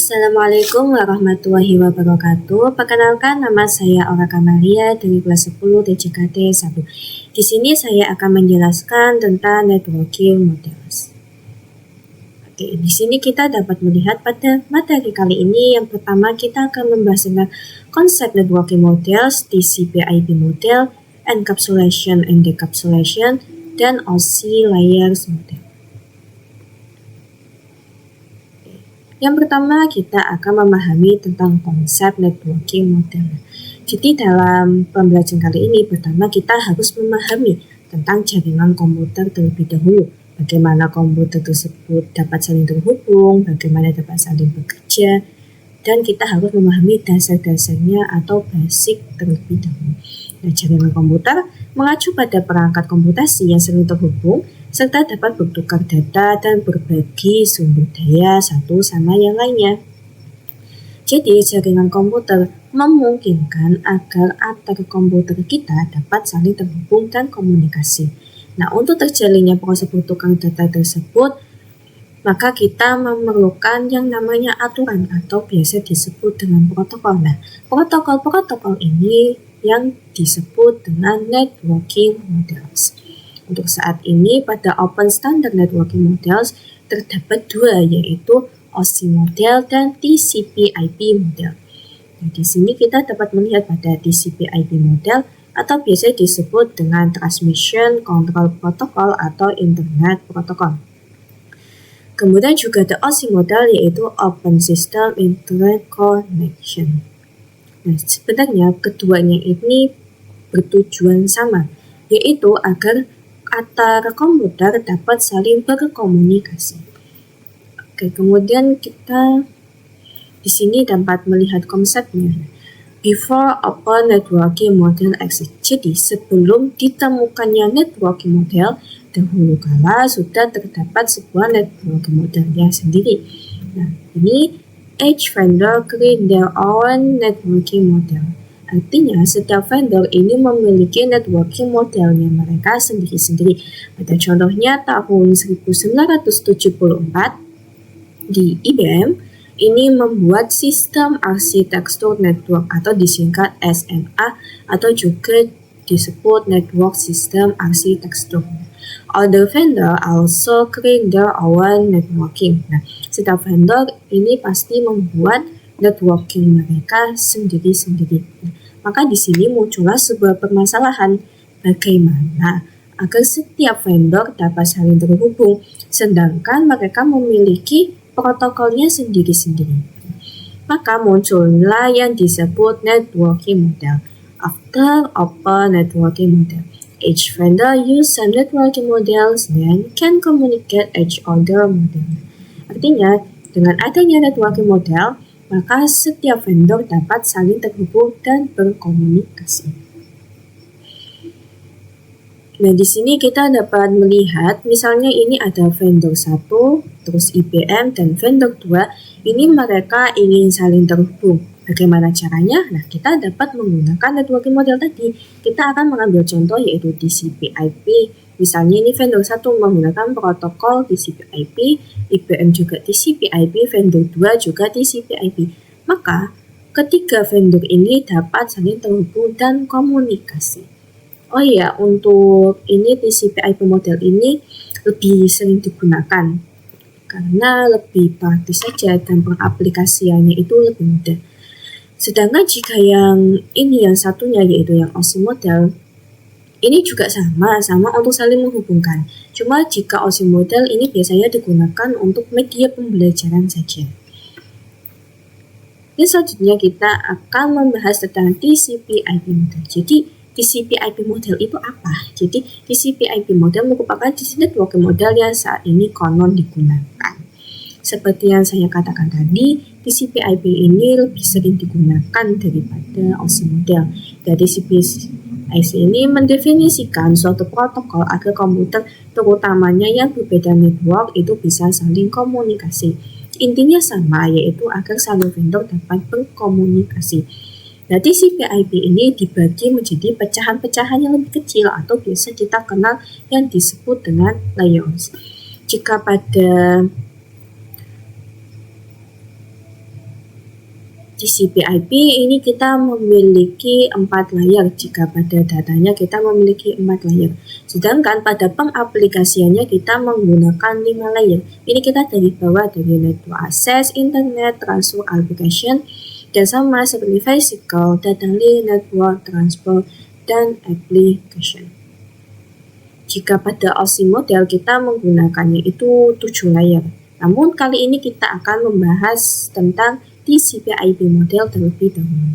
Assalamualaikum warahmatullahi wabarakatuh. Perkenalkan, nama saya Aura Kamalia dari kelas 10 TJKT 1. Di sini saya akan menjelaskan tentang networking models. Oke, di sini kita dapat melihat pada materi kali ini yang pertama kita akan membahas tentang konsep networking models, TCP/IP model, encapsulation and decapsulation, dan OSI layers model. Yang pertama, kita akan memahami tentang konsep networking model. Jadi dalam pembelajaran kali ini, pertama kita harus memahami tentang jaringan komputer terlebih dahulu. Bagaimana komputer tersebut dapat saling terhubung, bagaimana dapat saling bekerja, dan kita harus memahami dasar-dasarnya atau basic terlebih dahulu. Nah, jaringan komputer mengacu pada perangkat komputasi yang sering terhubung, serta dapat bertukar data dan berbagi sumber daya satu sama yang lainnya. Jadi, jaringan komputer memungkinkan agar antar komputer kita dapat saling terhubung dan komunikasi. Nah, untuk terjalinnya proses bertukar data tersebut, maka kita memerlukan yang namanya aturan atau biasa disebut dengan protokol. Nah, protokol-protokol ini yang disebut dengan networking models. Untuk saat ini pada Open Standard Networking Models terdapat dua, yaitu OSI model dan TCP/IP model. Nah, di sini kita dapat melihat pada TCP/IP model atau biasa disebut dengan Transmission Control Protocol atau Internet Protocol. Kemudian juga ada OSI model, yaitu Open System Internet Connection. Nah, sebenarnya keduanya ini bertujuan sama, yaitu agar antar komputer dapat saling berkomunikasi. Oke, kemudian kita di sini dapat melihat konsepnya. Before open networking model exist. Jadi sebelum ditemukannya networking model, dahulu kala sudah terdapat sebuah networking model sendiri. Nah, ini each vendor create their own networking model. Artinya, setiap vendor ini memiliki networking modelnya mereka sendiri-sendiri. Pada contohnya tahun 1974 di IBM, ini membuat sistem arsitektur network atau disingkat SMA atau juga disebut network system arsitektur. Other vendor also create their own networking. Nah, setiap vendor ini pasti membuat networking mereka sendiri-sendiri. Maka di sini muncullah sebuah permasalahan, bagaimana agar setiap vendor dapat saling terhubung, sedangkan mereka memiliki protokolnya sendiri-sendiri. Maka muncullah yang disebut networking model. After open networking model, each vendor use some networking models then can communicate each other model. Artinya, dengan adanya networking model, maka setiap vendor dapat saling terhubung dan berkomunikasi. Nah, di sini kita dapat melihat, misalnya ini ada vendor 1, terus IBM, dan vendor 2, ini mereka ingin saling terhubung. Bagaimana caranya? Nah, kita dapat menggunakan networking model tadi. Kita akan mengambil contoh yaitu TCP/IP. Misalnya ini vendor 1 menggunakan protokol TCP/IP, IBM juga TCP/IP, vendor 2 juga TCP/IP. Maka, ketiga vendor ini dapat saling terhubung dan komunikasi. Oh iya, untuk ini TCP/IP model ini lebih sering digunakan karena lebih praktis saja dan pengaplikasiannya itu lebih mudah. Sedangkan jika yang satunya yaitu yang OSI model, ini juga sama untuk saling menghubungkan. Cuma jika OSI model ini biasanya digunakan untuk media pembelajaran saja. Dan selanjutnya kita akan membahas tentang TCP/IP model. Jadi TCP/IP model itu apa? Jadi TCP/IP model merupakan networking model yang saat ini konon digunakan. Seperti yang saya katakan tadi, TCP/IP ini lebih sering digunakan daripada OSI model. Dari TCP/IP ini mendefinisikan suatu protokol agar komputer, terutamanya yang berbeda network, itu bisa saling komunikasi. Intinya sama, yaitu agar satu vendor dapat berkomunikasi. Nah, TCP/IP ini dibagi menjadi pecahan-pecahan yang lebih kecil atau biasa kita kenal yang disebut dengan layers. Jika pada TCP/IP ini kita memiliki 4 layer jika pada datanya kita memiliki 4 layer. Sedangkan pada pengaplikasiannya kita menggunakan 5 layer. Ini kita dari bawah dari network access, internet, transfer, application, dan sama seperti physical, data link, network, transport, dan application. Jika pada OSI model kita menggunakannya itu 7 layer. Namun kali ini kita akan membahas tentang TCP/IP model terlebih dahulu.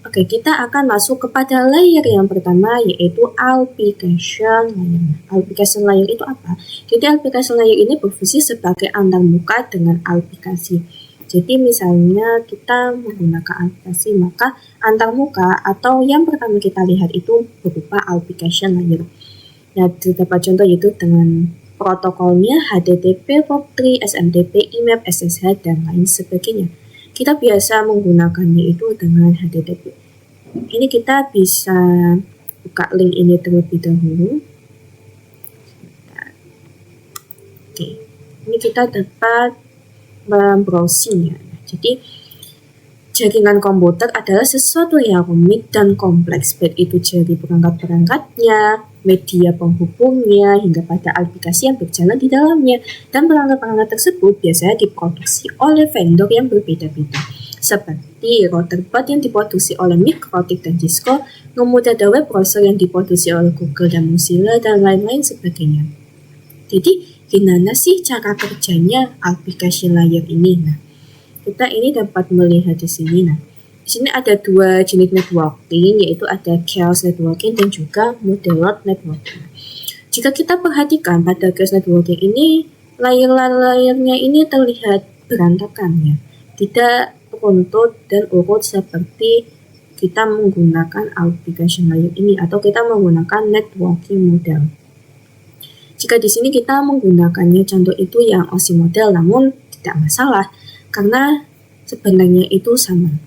Oke, kita akan masuk kepada layer yang pertama yaitu application layer. Application layer itu apa? Jadi application layer ini berfungsi sebagai antarmuka dengan aplikasi. Jadi misalnya kita menggunakan aplikasi, maka antarmuka atau yang pertama kita lihat itu berupa application layer. Nah, beberapa contoh yaitu dengan protokolnya HTTP, POP3, SMTP, IMAP, SSH, dan lain sebagainya. Kita biasa menggunakannya itu dengan HTTP. Ini kita bisa buka link ini terlebih dahulu. Oke, ini kita dapat membrowsingnya. Jadi jaringan komputer adalah sesuatu yang rumit dan kompleks, baik itu dari perangkat-perangkatnya, media penghubungnya, hingga pada aplikasi yang berjalan di dalamnya. Dan perangkat-perangkat tersebut biasanya diproduksi oleh vendor yang berbeda-beda, seperti router board yang diproduksi oleh Mikrotik dan Cisco, kemudian ada web browser yang diproduksi oleh Google dan Mozilla, dan lain-lain sebagainya. Jadi, gimana sih cara kerjanya application layer ini? Nah, kita ini dapat melihat di sini. Nah, di sini ada 2 jenis networking, yaitu ada chaos networking dan juga moderate networking. Jika kita perhatikan pada chaos networking ini, layer-layernya ini terlihat berantakan ya, tidak runtut dan urut seperti kita menggunakan application layer ini atau kita menggunakan networking model. Jika di sini kita menggunakannya contoh itu yang OSI model, namun tidak masalah karena sebenarnya itu sama.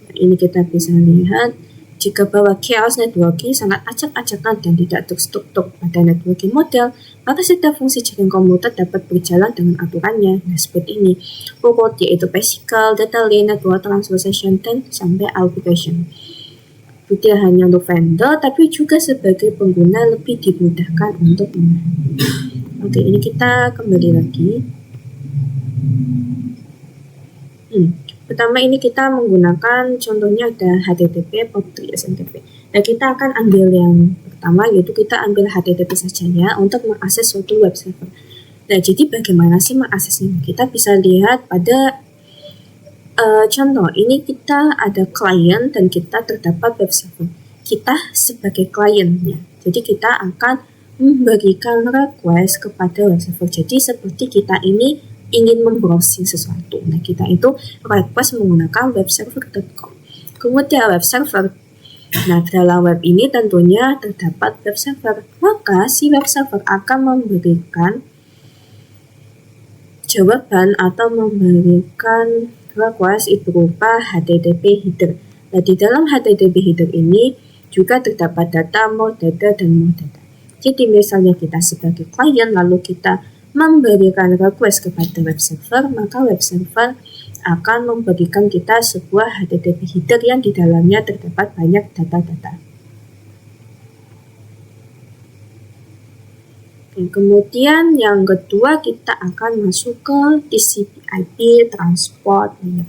Nah, ini kita bisa lihat jika bahwa chaos networking sangat acak-acakan dan tidak terstruktur pada networking model, maka setiap fungsi jaringan komputer dapat berjalan dengan aturannya. Nah, seperti ini. Pokok yaitu physical, data link, network transfer session, dan sampai application. Tidak hanya untuk vendor, tapi juga sebagai pengguna lebih dimudahkan untuk memahami. Oke, ini kita kembali lagi. Pertama ini kita menggunakan contohnya ada HTTP, POP3, SMTP. Nah, kita akan ambil yang pertama yaitu kita ambil HTTP saja ya untuk mengakses suatu web server. Nah, jadi bagaimana sih mengaksesnya? Kita bisa lihat pada contoh ini kita ada klien dan kita terdapat web server. Kita sebagai kliennya. Jadi kita akan memberikan request kepada web server. Jadi seperti kita ini ingin membrowsing sesuatu. Nah, kita itu request menggunakan webserver.com. Kemudian web server. Nah, dalam web ini tentunya terdapat web server. Maka si web server akan memberikan jawaban atau memberikan request itu berupa HTTP header. Nah, di dalam HTTP header ini juga terdapat data, mode data, dan mode data. Jadi misalnya kita sebagai klien lalu kita memberikan request kepada web server, maka web server akan memberikan kita sebuah HTTP header yang di dalamnya terdapat banyak data-data. Kemudian yang kedua kita akan masuk ke TCP/IP transport layer.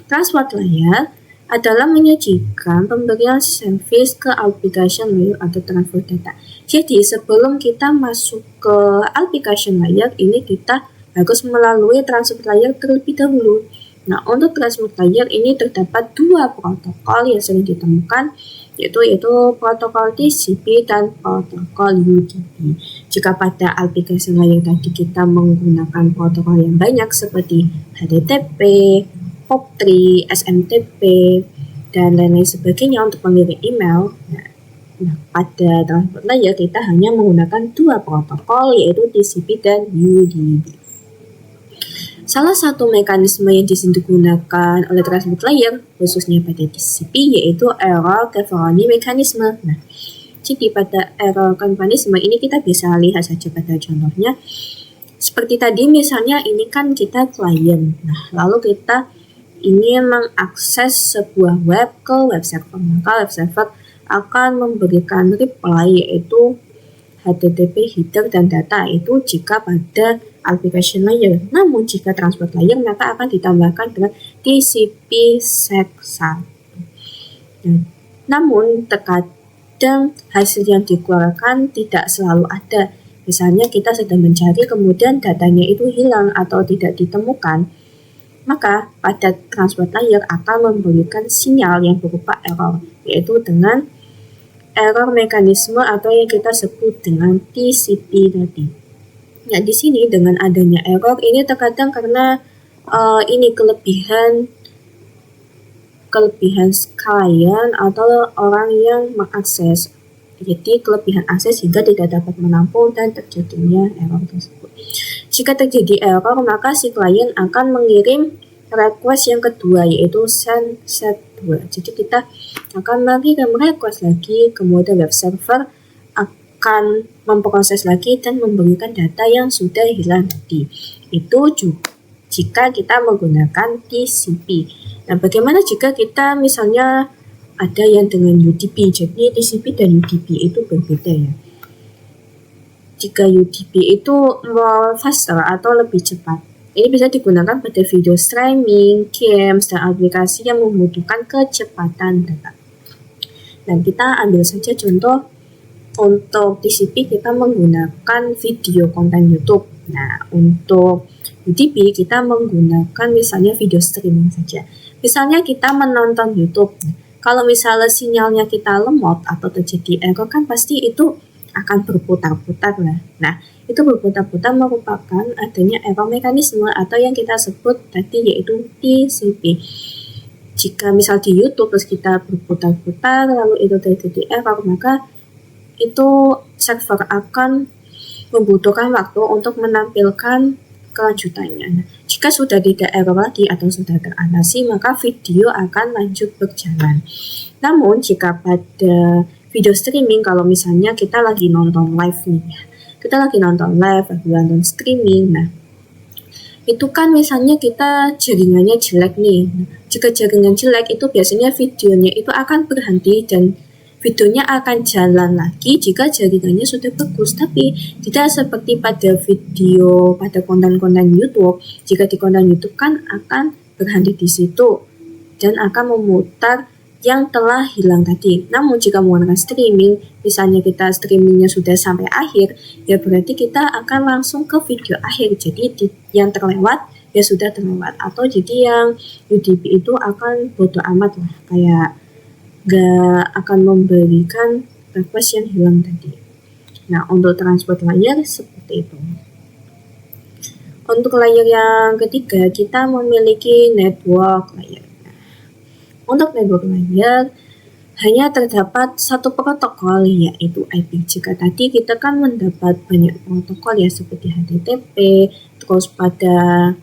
Transport layer adalah menyajikan pemberian service ke application layer atau transfer data. Jadi sebelum kita masuk ke application layer ini kita harus melalui transport layer terlebih dahulu. Nah, untuk transport layer ini terdapat 2 protokol yang sering ditemukan yaitu protokol TCP dan protokol UDP. Jika pada application layer tadi kita menggunakan protokol yang banyak seperti HTTP, POP3, SMTP, dan lain-lain sebagainya untuk mengirim email. Nah, pada transport layer kita hanya menggunakan 2 protokol yaitu TCP dan UDP. Salah satu mekanisme yang digunakan oleh transport layer khususnya pada TCP yaitu error Kevaroni mechanism. Nah, jadi pada error Kevaroni ini kita bisa lihat saja pada contohnya. Seperti tadi misalnya ini kan kita klien. Nah, lalu kita ingin mengakses sebuah web ke web server. Maka web server akan memberikan reply yaitu HTTP header dan data itu jika pada application layer. Namun jika transport layer maka akan ditambahkan dengan TCP SEC1. Namun terkadang hasil yang dikeluarkan tidak selalu ada. Misalnya kita sedang mencari kemudian datanya itu hilang atau tidak ditemukan, maka pada transport layer akan memberikan sinyal yang berupa error, yaitu dengan error mekanisme atau yang kita sebut dengan TCP tadi. Nah, di sini dengan adanya error ini terkadang karena ini kelebihan klien atau orang yang mengakses. Jadi kelebihan akses hingga tidak dapat menampung dan terjadinya error tersebut. Jika terjadi error, maka si klien akan mengirim request yang kedua yaitu send set2. Jadi kita akan mengirim request lagi, kemudian web server akan memproses lagi dan memberikan data yang sudah hilang tadi. Itu juga jika kita menggunakan TCP. Nah, bagaimana jika kita misalnya ada yang dengan UDP? Jadi TCP dan UDP itu berbeda ya. Jika UDP itu more faster atau lebih cepat, ini bisa digunakan pada video streaming, games, dan aplikasi yang membutuhkan kecepatan data. Dan kita ambil saja contoh, untuk TCP kita menggunakan video konten YouTube. Nah, untuk UDP kita menggunakan misalnya video streaming saja. Misalnya kita menonton YouTube. Kalau misalnya sinyalnya kita lemot atau terjadi error kan pasti itu akan berputar-putar lah. Nah, itu berputar-putar merupakan adanya error mekanisme atau yang kita sebut tadi yaitu TCP. Jika misal di YouTube terus kita berputar-putar lalu itu terjadi error, maka itu server akan membutuhkan waktu untuk menampilkan kelanjutannya. Nah, jika sudah tidak error lagi atau sudah teratasi, maka video akan lanjut berjalan. Namun jika pada video streaming, kalau misalnya kita lagi nonton live nih ya, kita lagi nonton streaming, nah itu kan misalnya kita jaringannya jelek nih. Nah, jika jaringan jelek itu biasanya videonya itu akan berhenti dan videonya akan jalan lagi jika jaringannya sudah bagus, tapi tidak seperti pada video pada konten-konten YouTube. Jika di konten YouTube kan akan berhenti di situ dan akan memutar yang telah hilang tadi. Namun jika menggunakan streaming, misalnya kita streamingnya sudah sampai akhir, ya berarti kita akan langsung ke video akhir. Jadi yang terlewat ya sudah terlewat, atau jadi yang UDP itu akan bodo amat lah, kayak gak akan memberikan request yang hilang tadi. Nah, untuk transport layer seperti itu. Untuk layer yang ketiga, kita memiliki network layer. Untuk network layer, hanya terdapat satu protokol yaitu IP. Jika tadi kita kan mendapat banyak protokol ya seperti HTTP, terus pada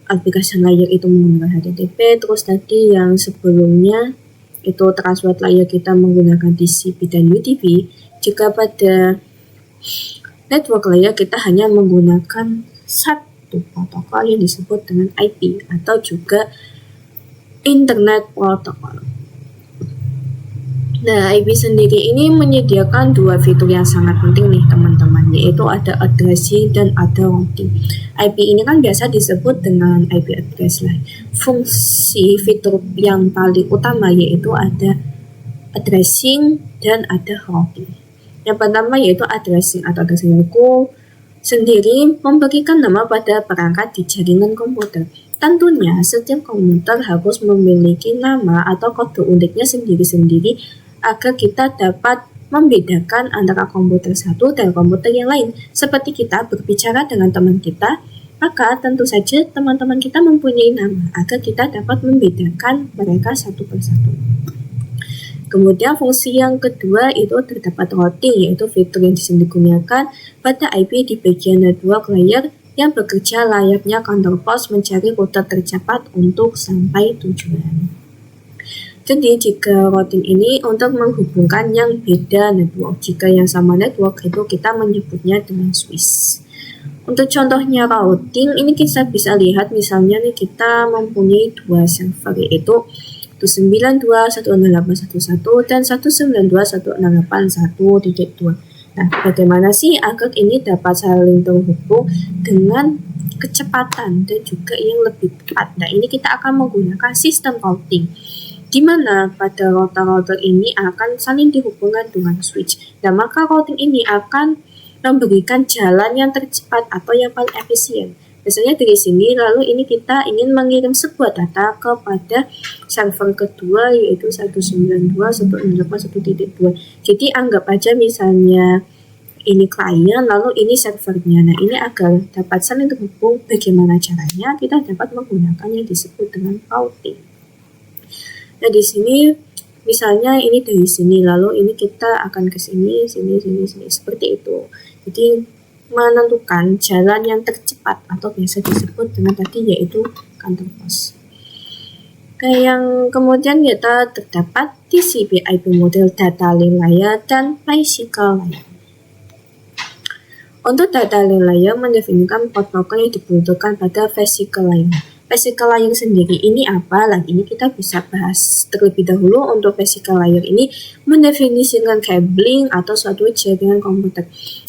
aplikasi layer itu menggunakan HTTP, terus tadi yang sebelumnya itu transport layer kita menggunakan TCP dan UDP. Jika pada network layer kita hanya menggunakan satu protokol yang disebut dengan IP atau juga Internet Protocol. Nah, IP sendiri ini menyediakan dua fitur yang sangat penting nih teman-teman, yaitu ada addressing dan ada routing. IP ini kan biasa disebut dengan IP address lah. Fungsi fitur yang paling utama yaitu ada addressing dan ada routing. Yang pertama yaitu addressing atau addressing itu sendiri memberikan nama pada perangkat di jaringan komputer. Tentunya setiap komputer harus memiliki nama atau kode uniknya sendiri-sendiri agar kita dapat membedakan antara komputer satu dan komputer yang lain. Seperti kita berbicara dengan teman kita, maka tentu saja teman-teman kita mempunyai nama agar kita dapat membedakan mereka satu persatu. Kemudian fungsi yang kedua itu terdapat routing, yaitu fitur yang digunakan pada IP di bagian network layer yang bekerja layaknya kantor pos mencari rute tercepat untuk sampai tujuan. Jadi jika routing ini untuk menghubungkan yang beda network, jika yang sama network itu kita menyebutnya dengan switch. Untuk contohnya routing, ini kita bisa lihat misalnya nih kita mempunyai dua server, yaitu 192.168.1.1 dan 192.168.1.2. Nah, bagaimana sih agar ini dapat saling terhubung dengan kecepatan dan juga yang lebih cepat? Nah, ini kita akan menggunakan sistem routing, di mana pada router-router ini akan saling dihubungkan dengan switch. Dan maka routing ini akan memberikan jalan yang tercepat atau yang paling efisien. Misalnya dari sini, lalu ini kita ingin mengirim sebuah data kepada server kedua, yaitu 192.168.1.2. Jadi anggap aja misalnya ini klien, lalu ini servernya. Nah, ini agar dapat saling terhubung, bagaimana caranya? Kita dapat menggunakan yang disebut dengan routing. Nah, di sini misalnya ini dari sini, lalu ini kita akan ke sini, sini, seperti itu. Jadi menentukan jalan yang tercepat atau biasa disebut dengan tadi yaitu kantor pos. Oke, yang kemudian kita terdapat TCP/IP model data link layer dan physical layer. Untuk data link layer mendefinisikan protokol yang dibutuhkan pada physical layer. Physical layer sendiri ini apa? Lagi ini kita bisa bahas terlebih dahulu. Untuk physical layer ini mendefinisikan cabling atau suatu jaringan komputer.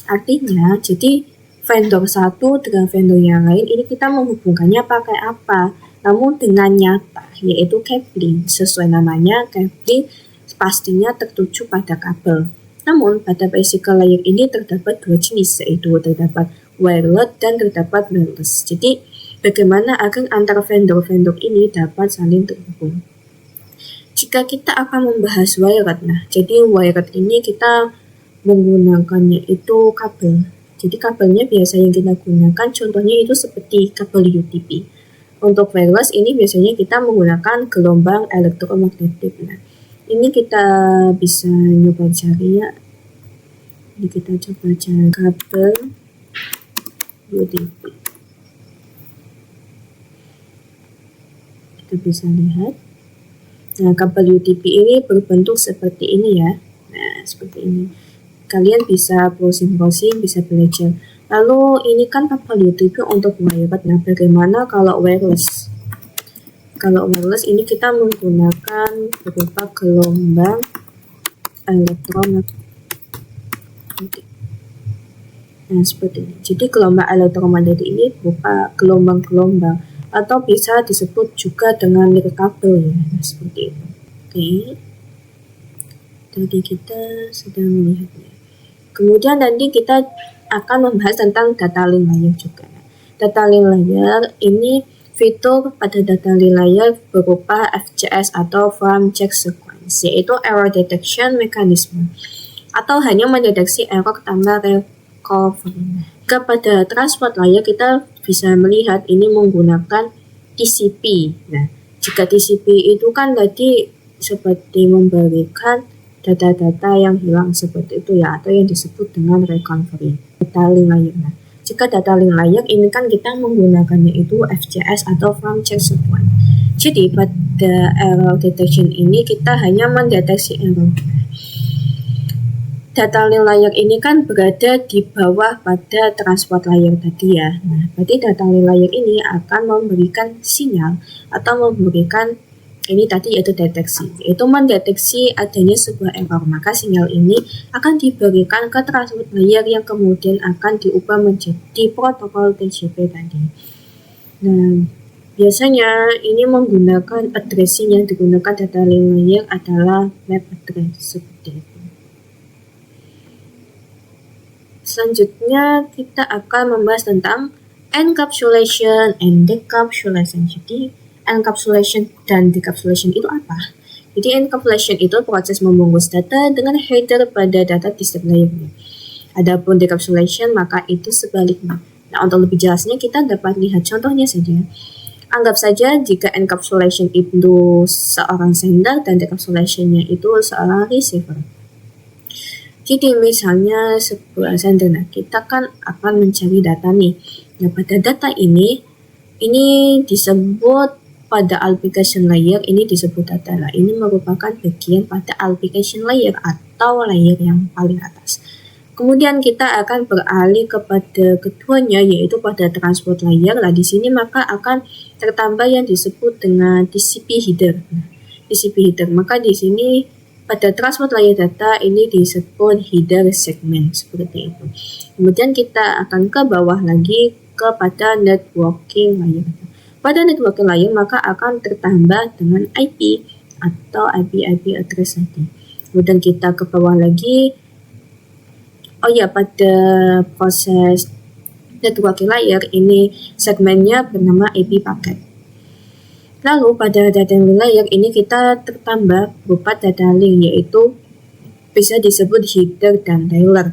Artinya, jadi vendor satu dengan vendor yang lain ini kita menghubungkannya pakai apa? Namun dengan nyata, yaitu cabling. Sesuai namanya, cabling pastinya tertuju pada kabel. Namun, pada physical layer ini terdapat dua jenis, yaitu terdapat wireless dan terdapat wireless. Jadi, bagaimana agar antara vendor-vendor ini dapat saling terhubung? Jika kita akan membahas wireless, nah, jadi wireless ini kita menggunakannya itu kabel. Jadi kabelnya biasa yang kita gunakan, contohnya itu seperti kabel UTP. Untuk wireless ini biasanya kita menggunakan gelombang elektromagnetik. Nah, ini kita bisa nyoba cari ya. Ini kita coba cari kabel UTP. Kita bisa lihat. Nah, kabel UTP ini berbentuk seperti ini ya. Nah, seperti ini. Kalian bisa browsing-browsing, bisa belajar. Lalu ini kan kabel UTP untuk wireless. Nah, bagaimana kalau wireless? Kalau wireless ini kita menggunakan berupa gelombang elektromagnetik. Nah, seperti ini. Jadi gelombang elektromagnetik ini berupa gelombang-gelombang atau bisa disebut juga dengan kabel ya. Nah, seperti itu. Oke. Tadi kita sudah melihatnya. Kemudian nanti kita akan membahas tentang data link layer juga. Data link layer ini fitur pada data link layer berupa FCS atau Frame Check Sequence, yaitu error detection mechanism, atau hanya mendeteksi error tanpa recovery. Jika pada transport layer kita bisa melihat ini menggunakan TCP. Nah, jika TCP itu kan tadi seperti memberikan data-data yang hilang seperti itu ya, atau yang disebut dengan recovery. Data link layer. Nah, jika data link layer ini kan kita menggunakannya itu FCS atau Frame Check Sequence. Jadi pada error detection ini kita hanya mendeteksi error. Data link layer ini kan berada di bawah pada transport layer tadi ya. Nah, berarti data link layer ini akan memberikan sinyal atau memberikan ini tadi yaitu deteksi, yaitu mendeteksi adanya sebuah error. Maka sinyal ini akan diberikan ke transport layer yang kemudian akan diubah menjadi protokol TCP tadi. Nah, biasanya ini menggunakan addressing yang digunakan data link layer adalah MAC address seperti itu. Selanjutnya kita akan membahas tentang encapsulation and decapsulation. Jadi encapsulation dan decapsulation itu apa? Jadi encapsulation itu proses membungkus data dengan header pada data di setiap layernya. Adapun decapsulation maka itu sebaliknya. Nah, untuk lebih jelasnya kita dapat lihat contohnya saja. Anggap saja jika encapsulation itu seorang sender dan decapsulation-nya itu seorang receiver. Jadi misalnya sebuah sender, nah kita kan akan mencari data nih. Nah, pada data ini disebut pada application layer, ini disebut data. Nah, ini merupakan bagian pada application layer atau layer yang paling atas. Kemudian kita akan beralih kepada keduanya, yaitu pada transport layer. Nah, di sini maka akan tertambah yang disebut dengan TCP header. TCP header, maka di sini pada transport layer data ini disebut header segment seperti itu. Kemudian kita akan ke bawah lagi kepada networking layer. Pada networking layer maka akan tertambah dengan IP atau IP address tadi. Kemudian kita ke bawah lagi. Pada proses networking layer ini segmennya bernama IP packet. Lalu pada data link layer ini kita tertambah berupa data link, yaitu bisa disebut header dan trailer.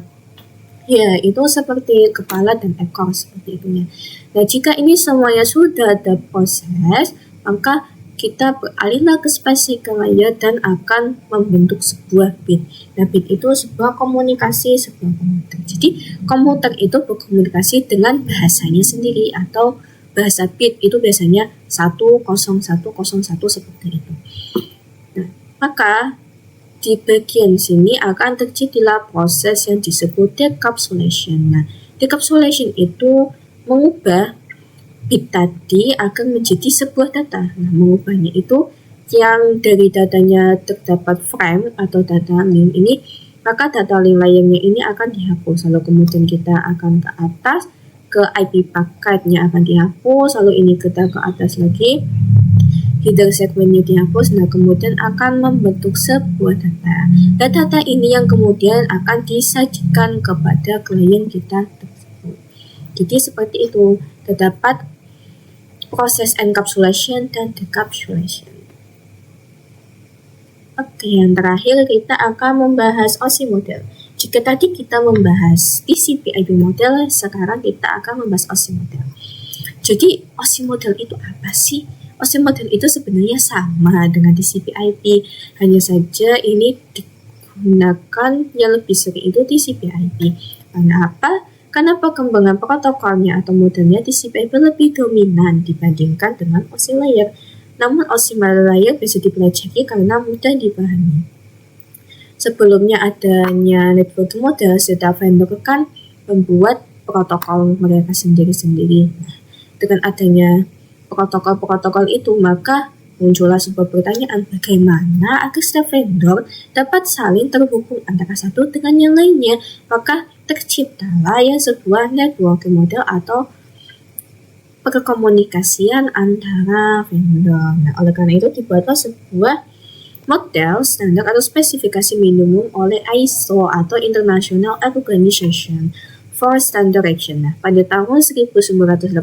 Ya, itu seperti kepala dan ekor seperti itu ya. Nah, jika ini semuanya sudah ada proses, maka kita beralihlah ke specific layer dan akan membentuk sebuah bit. Nah, bit itu sebuah komunikasi sebuah komputer. Jadi, komputer itu berkomunikasi dengan bahasanya sendiri atau bahasa bit itu biasanya 10101 seperti itu. Nah, maka di bagian sini akan terjadilah proses yang disebut decapsulation. Nah, decapsulation itu mengubah bit tadi akan menjadi sebuah data. Nah, mengubahnya itu yang dari datanya terdapat frame atau data link ini, maka data link layernya ini akan dihapus. Lalu kemudian kita akan ke atas, ke IP paketnya akan dihapus, lalu ini kita ke atas lagi, header segmennya dihapus. Nah, kemudian akan membentuk sebuah data. Dan data ini yang kemudian akan disajikan kepada klien kita tersebut. Jadi seperti itu, terdapat proses encapsulation dan decapsulation. Oke, yang terakhir kita akan membahas OSI model. Jika tadi kita membahas TCP/IP model, sekarang kita akan membahas OSI model. Jadi OSI model itu apa sih? OSI model itu sebenarnya sama dengan TCP/IP, hanya saja ini digunakan yang lebih sering itu TCP/IP. Karena apa? Karena perkembangan protokolnya atau modelnya TCP/IP lebih dominan dibandingkan dengan OSI layer. Namun OSI layer bisa dipelajari karena mudah dipahami. Sebelumnya adanya network model, setiap vendor kan membuat protokol mereka sendiri-sendiri. Dengan adanya protokol-protokol itu, maka muncullah sebuah pertanyaan, bagaimana agar setiap vendor dapat saling terhubung antara satu dengan yang lainnya? Maka terciptalah ya sebuah networking model atau perkomunikasian antara vendor. Nah, oleh karena itu dibuatlah sebuah model standar atau spesifikasi minimum oleh ISO atau International Organization for Standardization. Nah, pada tahun 1984,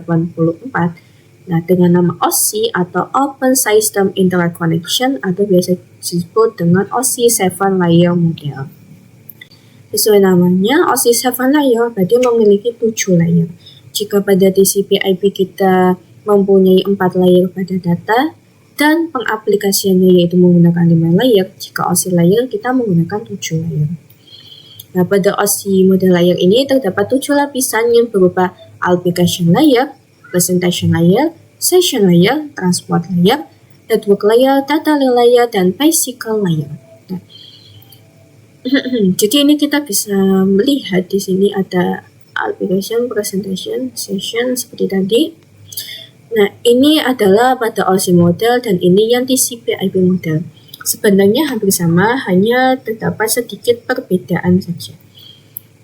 nah, dengan nama OSI atau Open System Interconnection atau biasa disebut dengan OSI 7 Layer Model. Sesuai namanya, OSI 7 Layer berarti memiliki 7 layer. Jika pada TCP/IP kita mempunyai 4 layer pada data dan pengaplikasiannya yaitu menggunakan 5 layer, jika OSI layer kita menggunakan 7 layer. Nah, pada OSI model layer ini terdapat 7 lapisan yang berupa application layer, presentation layer, session layer, transport layer, network layer, data link layer, dan physical layer. Nah, jadi ini kita bisa melihat di sini ada application, presentation, session seperti tadi. Nah, ini adalah pada OSI model dan ini yang TCP/IP model. Sebenarnya hampir sama, hanya terdapat sedikit perbedaan saja.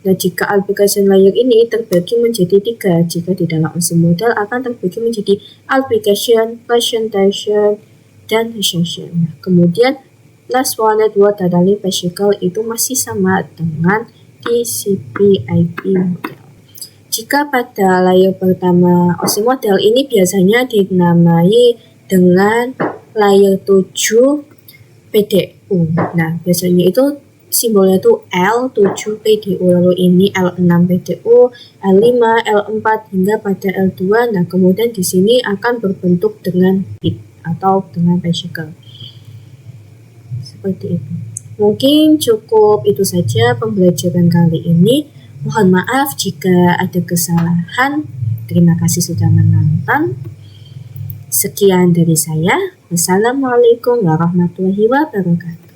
Nah, jika application layer ini terbagi menjadi 3, jika di dalam OSI model akan terbagi menjadi application, presentation, dan session. Nah, kemudian last one network data link physical itu masih sama dengan TCP/IP model. Jika pada layer pertama OSI model ini biasanya dinamai dengan layer 7 PDU. Nah, biasanya itu simbolnya itu L7 PDU, lalu ini L6 PDU, L5, L4 hingga pada L2. Nah, kemudian di sini akan berbentuk dengan bit atau dengan physical. Seperti itu. Mungkin cukup itu saja pembelajaran kali ini. Mohon maaf jika ada kesalahan. Terima kasih sudah menonton. Sekian dari saya. Wassalamualaikum warahmatullahi wabarakatuh.